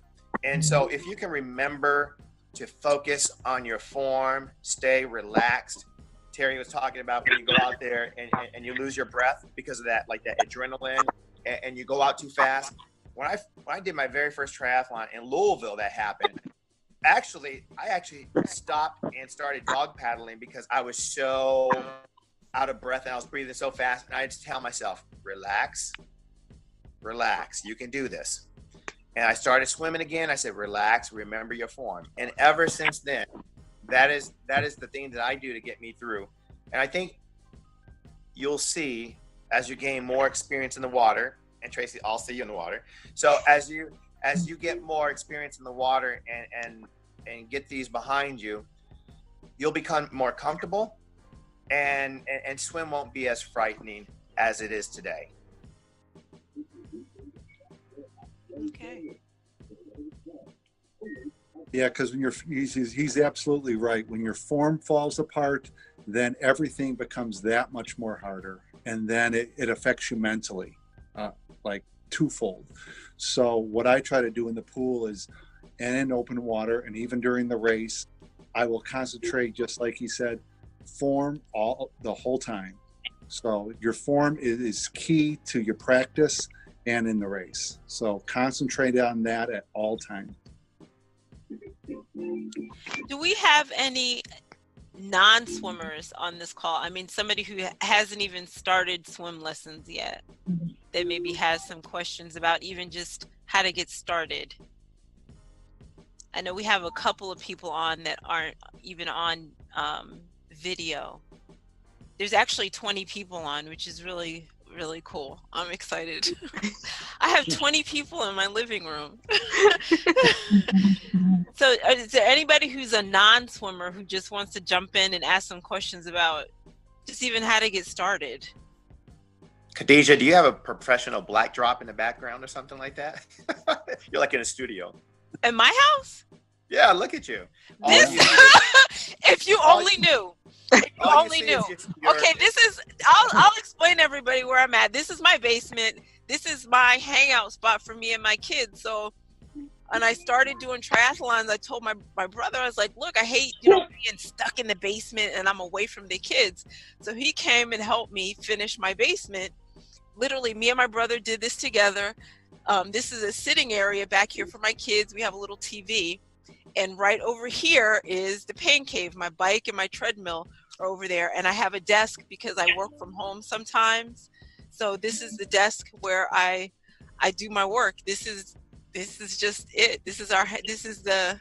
F: And so if you can remember to focus on your form, stay relaxed. Terry was talking about when you go out there and you lose your breath because of that, like that adrenaline, and you go out too fast. When I did my very first triathlon in Louisville, that happened. I actually stopped and started dog paddling because I was so out of breath and I was breathing so fast. And I just tell myself, relax, you can do this. And I started swimming again. I said, relax, remember your form. And ever since then, that is the thing that I do to get me through. And I think you'll see as you gain more experience in the water, and Tracy, I'll see you in the water. So as you get more experience in the water and get these behind you, you'll become more comfortable, and swim won't be as frightening as it is today.
A: Okay.
C: Yeah, because when he's absolutely right. When your form falls apart, then everything becomes that much more harder, and then it affects you mentally, like twofold. So what I try to do in the pool is, and in open water, and even during the race, I will concentrate, just like he said, form the whole time. So your form is key to your practice and in the race. So concentrate on that at all times.
A: Do we have any non-swimmers on this call? I mean, somebody who hasn't even started swim lessons yet, that maybe has some questions about even just how to get started. I know we have a couple of people on that aren't even on video. There's actually 20 people on, which is really, really cool. I'm excited. I have 20 people in my living room. So is there anybody who's a non-swimmer who just wants to jump in and ask some questions about just even how to get started?
F: Khadijah, do you have a professional black drop in the background or something like that? You're like in a studio.
A: In my house?
F: Yeah, look at you.
A: If you only knew. If you only knew. Okay, this is, I'll explain to everybody where I'm at. This is my basement. This is my hangout spot for me and my kids. So, and I started doing triathlons. I told my brother, I was like, look, I hate, being stuck in the basement and I'm away from the kids. So he came and helped me finish my basement. Literally, me and my brother did this together. This is a sitting area back here for my kids. We have a little TV. And right over here is the pain cave. My bike and my treadmill are over there. And I have a desk because I work from home sometimes. So this is the desk where I do my work. This is just it. This is the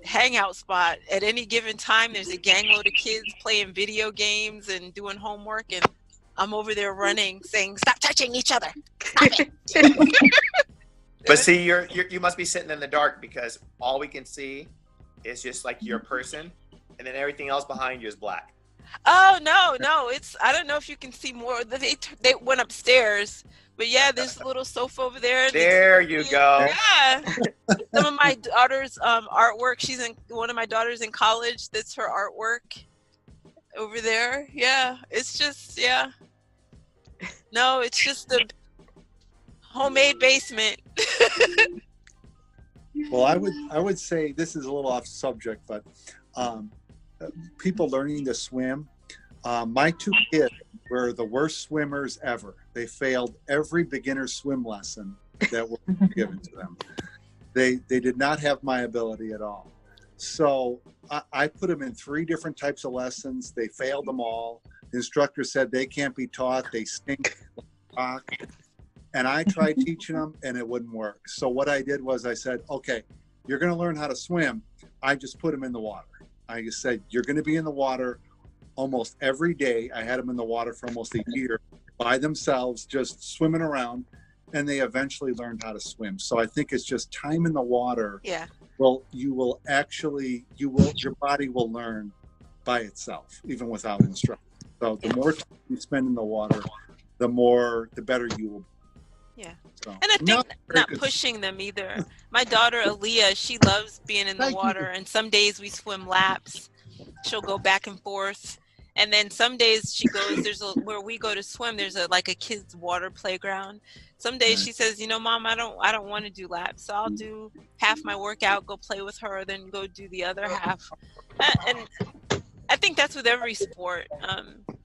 A: hangout spot. At any given time, there's a gang load of kids playing video games and doing homework, and I'm over there running, saying, "Stop touching each other! Stop it!"
F: But see, you must be sitting in the dark because all we can see is just like your person, and then everything else behind you is black.
A: Oh no! It's, I don't know if you can see more. They went upstairs, but yeah, there's a little sofa over there.
F: There you go.
A: Yeah. Some of my daughter's artwork. She's one of my daughters in college. That's her artwork over there. Yeah, it's just, yeah. No, it's just a homemade basement.
C: Well, I would say, this is a little off subject, but people learning to swim. My two kids were the worst swimmers ever. They failed every beginner swim lesson that were given to them. They did not have my ability at all. So I put them in 3 different types of lessons. They failed them all. The instructor said they can't be taught. They stink like rock. And I tried teaching them, and it wouldn't work. So what I did was I said, okay, you're going to learn how to swim. I just put them in the water. I just said, you're going to be in the water almost every day. I had them in the water for almost a year by themselves, just swimming around, and they eventually learned how to swim. So I think it's just time in the water.
A: Yeah.
C: Well, your body will learn by itself, even without instruction. So the more time you spend in the water, the better you will be.
A: Yeah.
C: So,
A: and I think not pushing them either. My daughter Aaliyah, she loves being in the water, and some days we swim laps. She'll go back and forth, and then some days she goes. Where we go to swim. There's a kids' water playground. Some days she says, Mom, I don't want to do laps, so I'll do half my workout, go play with her, then go do the other half. And I think that's with every sport.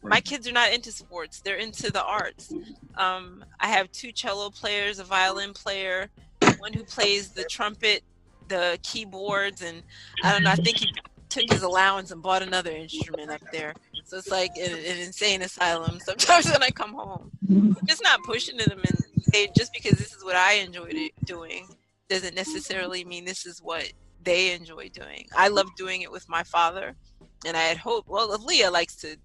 A: My kids are not into sports; they're into the arts. I have 2 cello players, a violin player, one who plays the trumpet, the keyboards, and I don't know. I think he took his allowance and bought another instrument up there. So it's like an insane asylum sometimes when I come home. I'm just not pushing them, and just because this is what I enjoy doing doesn't necessarily mean this is what they enjoy doing. I love doing it with my father. And I had hoped, Leah likes to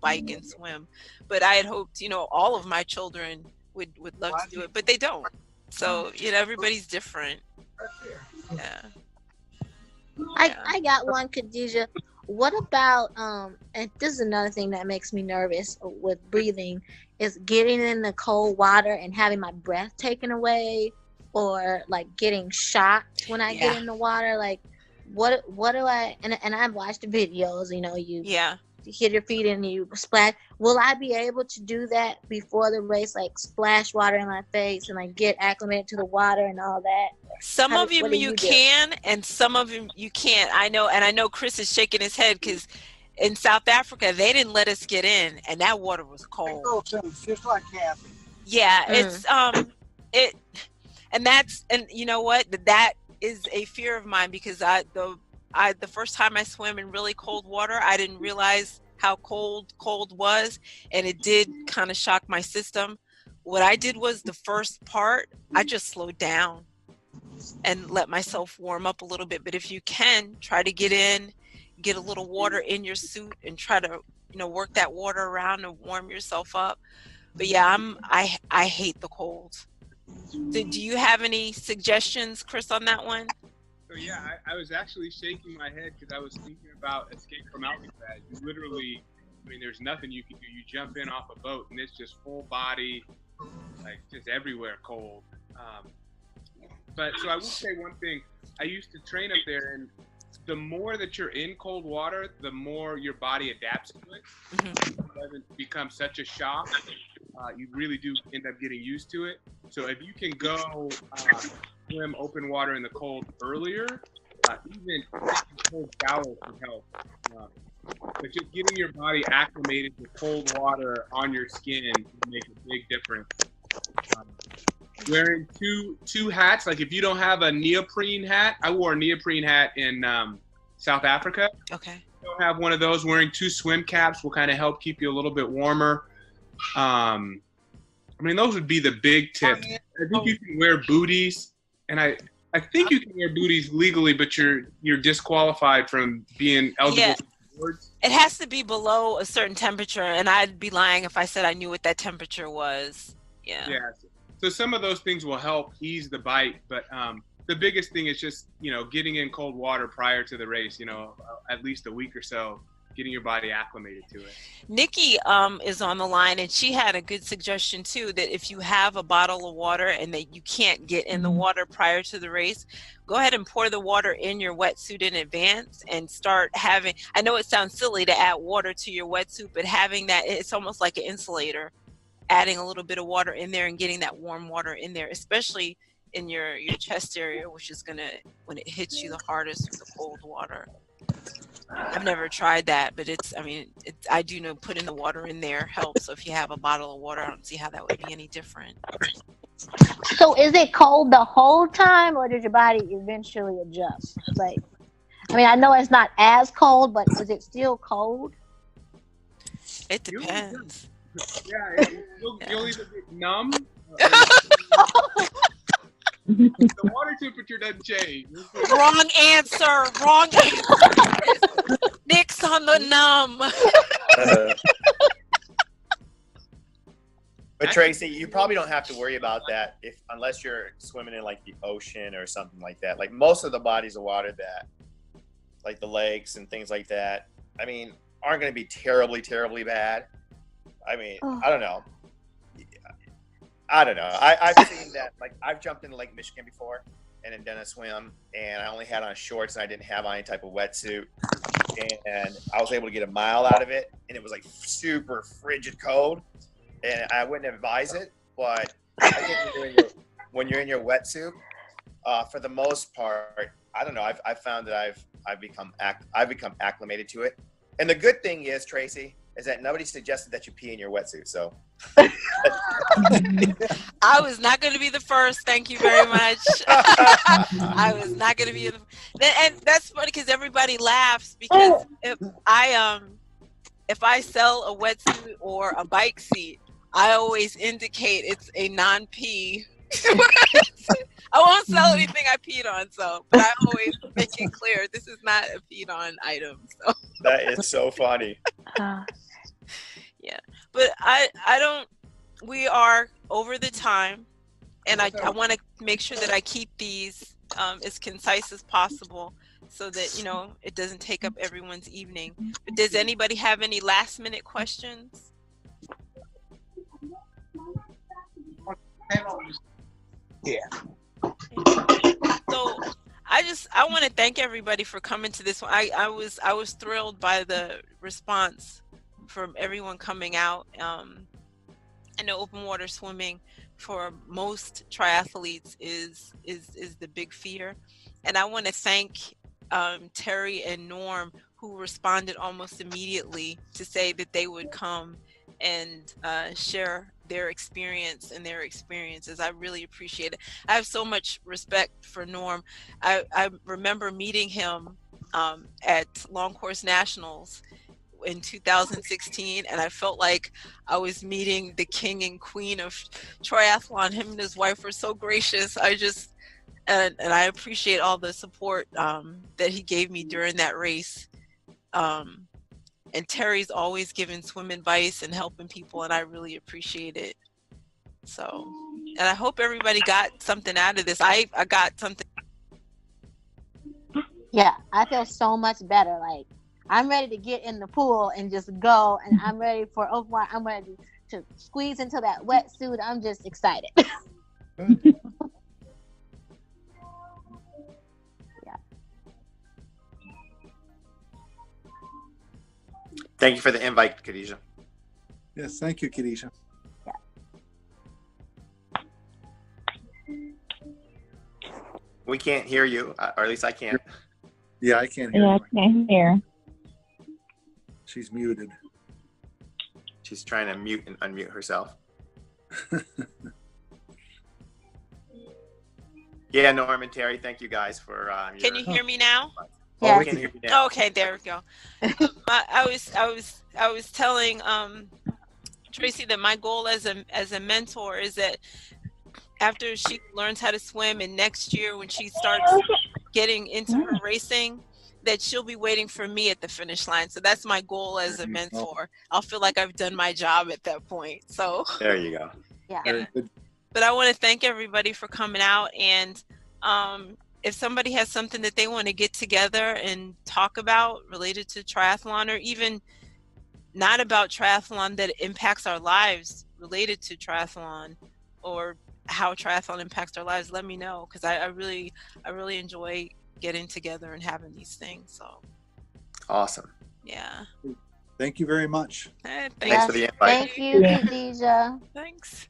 A: bike and swim, but I had hoped, all of my children would love to do it, but they don't. So, everybody's different. Yeah.
D: I got one, Khadijah. What about, and this is another thing that makes me nervous with breathing, is getting in the cold water and having my breath taken away, or getting shocked when I get in the water. What do I, and I've watched the videos, you hit your feet and you splash. Will I be able to do that before the race, splash water in my face and get acclimated to the water and all that?
A: Some of them you can, and some of them you can't. I know Chris is shaking his head because in South Africa, they didn't let us get in, and that water was cold.
I: Just like Kathy.
A: Yeah, it's, and you know what? That is a fear of mine, because the first time I swam in really cold water, I didn't realize how cold was, and it did kind of shock my system. What I did was, the first part, I just slowed down and let myself warm up a little bit. But if you can, try to get a little water in your suit and try to work that water around and warm yourself up. But yeah, I hate the cold. So do you have any suggestions, Chris, on that one?
H: So yeah, I was actually shaking my head because I was thinking about Escape from Alcatraz. You literally, there's nothing you can do. You jump in off a boat and it's just full body, just everywhere cold. But so I will say one thing. I used to train up there, and the more that you're in cold water, the more your body adapts to it. It doesn't become such a shock. You really do end up getting used to it. So if you can go swim open water in the cold earlier, even cold showers can help. But just getting your body acclimated to cold water on your skin can make a big difference. Wearing two hats, if you don't have a neoprene hat, I wore a neoprene hat in South Africa.
A: Okay.
H: If you don't have one of those, wearing 2 swim caps will kind of help keep you a little bit warmer. Those would be the big tips. I think you can wear booties, and I think you can wear booties legally, but you're disqualified from being eligible for awards.
A: It has to be below a certain temperature, and I'd be lying if I said I knew what that temperature was. Yeah.
H: Yeah. So some of those things will help ease the bite, but the biggest thing is just, getting in cold water prior to the race, at least a week or so, getting your body acclimated to it.
A: Nikki is on the line, and she had a good suggestion too, that if you have a bottle of water and that you can't get in the water prior to the race, go ahead and pour the water in your wetsuit in advance and start having, I know it sounds silly to add water to your wetsuit, but having that, it's almost like an insulator, adding a little bit of water in there and getting that warm water in there, especially in your chest area, which is gonna, when it hits you the hardest with the cold water. I've never tried that, but it's, I mean, I do know putting the water in there helps. So if you have a bottle of water, I don't see how that would be any different.
D: So is it cold the whole time, or does your body eventually adjust? Like, I mean, I know it's not as cold, but is it still cold?
A: It depends.
H: Yeah, you'll either get numb. The water temperature doesn't change.
A: Wrong answer. Wrong answer. Nix on the numb.
F: But Tracy, you probably don't have to worry about that unless you're swimming in like the ocean or something like that. Like most of the bodies of water that, like the lakes and things like that, I mean, aren't going to be terribly, terribly bad. I mean, I don't know. I've seen that. Like I've jumped into Lake Michigan before and then done a swim, and I only had on shorts and I didn't have on any type of wetsuit, and I was able to get a mile out of it, and it was like super frigid cold, and I wouldn't advise it, but I think when you're in your wetsuit, for the most part, I don't know. I've found that I've become acclimated to it, and the good thing is, Tracy, is that nobody suggested that you pee in your wetsuit. So
A: I was not going to be the first. Thank you very much. I was not going to be and that's funny because everybody laughs because if I sell a wetsuit or a bike seat, I always indicate it's a non-pee. I won't sell anything I peed on, but I always make it clear this is not a peed on item. So
F: that is so funny.
A: Yeah, but I don't. We are over the time, and I want to make sure that I keep these as concise as possible, so that it doesn't take up everyone's evening. But does anybody have any last minute questions?
I: Yeah.
A: So I want to thank everybody for coming to this one. I was thrilled by the response from everyone coming out. I know open water swimming for most triathletes is the big fear, and I want to thank Terry and Norm, who responded almost immediately to say that they would come and share their experience and their experiences. I really appreciate it. I have so much respect for Norm. I remember meeting him at Long Course Nationals in 2016, and I felt like I was meeting the king and queen of triathlon. Him and his wife were so gracious. And I appreciate all the support that he gave me during that race. And Terry's always giving swim advice and helping people, and I really appreciate it. So, and I hope everybody got something out of this. I got something.
D: Yeah, I feel so much better. Like, I'm ready to get in the pool and just go, and I'm ready for open water. I'm ready to squeeze into that wetsuit. I'm just excited. Yeah.
F: Thank you for the invite, Khadijah.
C: Yes, thank you, Khadijah.
D: Yeah.
F: We can't hear you, or at least I can't.
C: Yeah, I can't hear
G: Yeah, I
C: you.
G: can't hear.
C: She's muted.
F: She's trying to mute and unmute herself. Yeah, Norm and Terry, thank you guys for.
A: Can you hear me now?
D: Yeah.
F: We can hear you now.
A: Okay, there we go. I was telling Tracy that my goal as a mentor is that after she learns how to swim, and next year when she starts getting into her racing, that she'll be waiting for me at the finish line. So that's my goal as a mentor. I'll feel like I've done my job at that point. So
F: there you go.
D: Yeah.
C: Very good.
A: But I want to thank everybody for coming out, and if somebody has something that they want to get together and talk about related to triathlon, or even not about triathlon that impacts our lives related to triathlon, or how triathlon impacts our lives, let me know, because I really enjoy getting together and having these things. So
F: Awesome.
A: yeah.
C: Thank you very much.
A: Thanks.
F: Thanks for the invite.
D: Thank you, Khadijah.
A: Thanks.